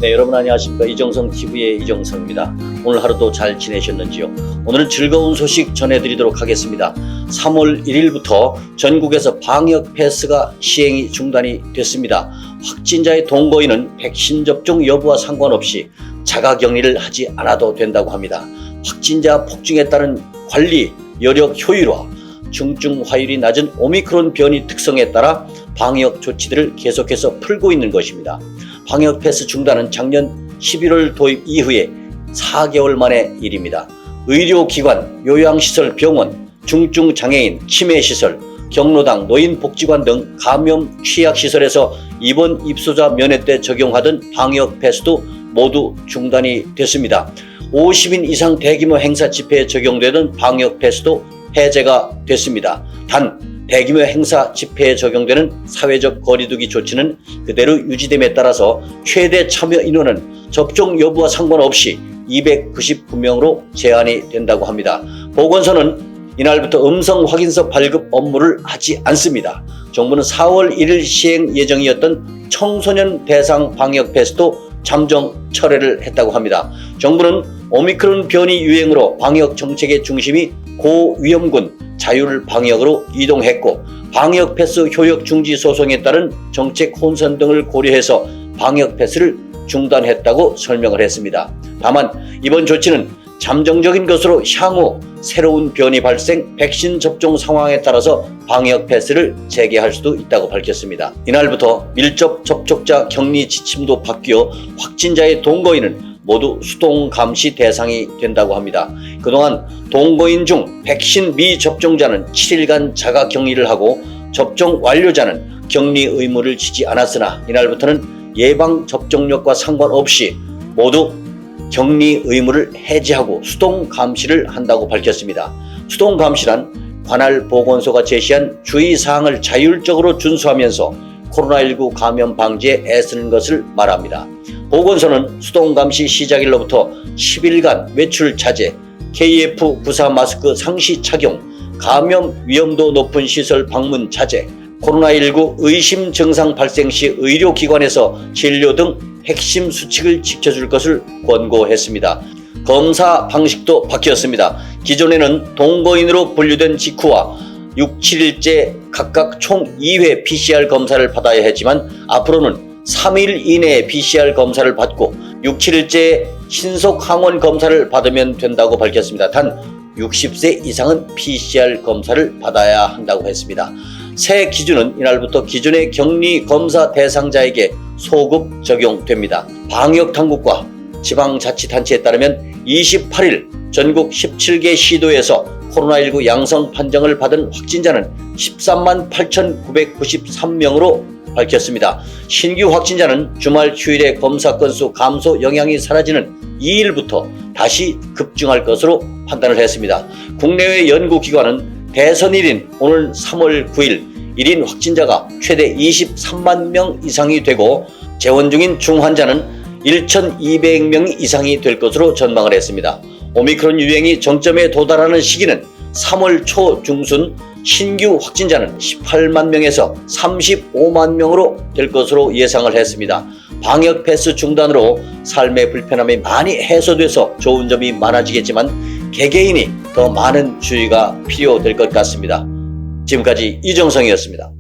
네, 여러분 안녕하십니까. 이정성TV의 이정성입니다. 오늘 하루도 잘 지내셨는지요? 오늘은 즐거운 소식 전해드리도록 하겠습니다. 3월 1일부터 전국에서 방역 패스가 시행이 중단이 됐습니다. 확진자의 동거인은 백신 접종 여부와 상관없이 자가격리를 하지 않아도 된다고 합니다. 확진자 폭증에 따른 관리, 여력 효율화, 중증 화율이 낮은 오미크론 변이 특성에 따라 방역 조치들을 계속해서 풀고 있는 것입니다. 방역 패스 중단은 작년 11월 도입 이후에 4개월 만의 일입니다. 의료기관, 요양시설, 병원, 중증장애인, 치매시설, 경로당, 노인복지관 등 감염 취약시설에서 입원 입소자 면회 때 적용하던 방역 패스도 모두 중단이 됐습니다. 50인 이상 대규모 행사 집회에 적용되던 방역 패스도 해제가 됐습니다. 단 대규모 행사 집회에 적용되는 사회적 거리두기 조치는 그대로 유지됨에 따라서 최대 참여 인원은 접종 여부와 상관없이 299명으로 제한이 된다고 합니다. 보건소는 이날부터 음성 확인서 발급 업무를 하지 않습니다. 정부는 4월 1일 시행 예정이었던 청소년 대상 방역 패스도 잠정 철회를 했다고 합니다. 정부는 오미크론 변이 유행으로 방역 정책의 중심이 고위험군 자율 방역으로 이동했고, 방역 패스 효력 중지 소송에 따른 정책 혼선 등을 고려해서 방역 패스를 중단했다고 설명을 했습니다. 다만 이번 조치는 잠정적인 것으로 향후 새로운 변이 발생, 백신 접종 상황에 따라서 방역 패스를 재개할 수도 있다고 밝혔습니다. 이날부터 밀접 접촉자 격리 지침도 바뀌어 확진자의 동거인은 모두 수동 감시 대상이 된다고 합니다. 그동안 동거인 중 백신 미접종자는 7일간 자가 격리를 하고 접종 완료자는 격리 의무를 지지 않았으나 이날부터는 예방 접종력과 상관없이 모두 격리 의무를 해제하고 수동 감시를 한다고 밝혔습니다. 수동 감시란 관할 보건소가 제시한 주의사항을 자율적으로 준수하면서 코로나19 감염 방지에 애쓰는 것을 말합니다. 보건소는 수동 감시 시작일로부터 10일간 외출 자제, KF94 마스크 상시 착용, 감염 위험도 높은 시설 방문 자제, 코로나19 의심 증상 발생 시 의료기관에서 진료 등 핵심 수칙을 지켜줄 것을 권고했습니다. 검사 방식도 바뀌었습니다. 기존에는 동거인으로 분류된 직후와 6, 7일째 각각 총 2회 PCR 검사를 받아야 했지만 앞으로는 3일 이내에 PCR 검사를 받고 6, 7일째 신속 항원 검사를 받으면 된다고 밝혔습니다. 단 60세 이상은 PCR 검사를 받아야 한다고 했습니다. 새 기준은 이날부터 기존의 격리 검사 대상자에게 소급 적용됩니다. 방역당국과 지방자치단체에 따르면 28일 전국 17개 시도에서 코로나19 양성 판정을 받은 확진자는 13만 8,993명으로 밝혔습니다. 신규 확진자는 주말 휴일의 검사 건수 감소 영향이 사라지는 2일부터 다시 급증할 것으로 판단을 했습니다. 국내외 연구기관은 대선일인 오늘 3월 9일 1인 확진자가 최대 23만 명 이상이 되고 재원 중인 중환자는 1,200명 이상이 될 것으로 전망을 했습니다. 오미크론 유행이 정점에 도달하는 시기는 3월 초 중순, 신규 확진자는 18만 명에서 35만 명으로 될 것으로 예상을 했습니다. 방역 패스 중단으로 삶의 불편함이 많이 해소돼서 좋은 점이 많아지겠지만 개개인이 더 많은 주의가 필요될 것 같습니다. 지금까지 이정성이었습니다.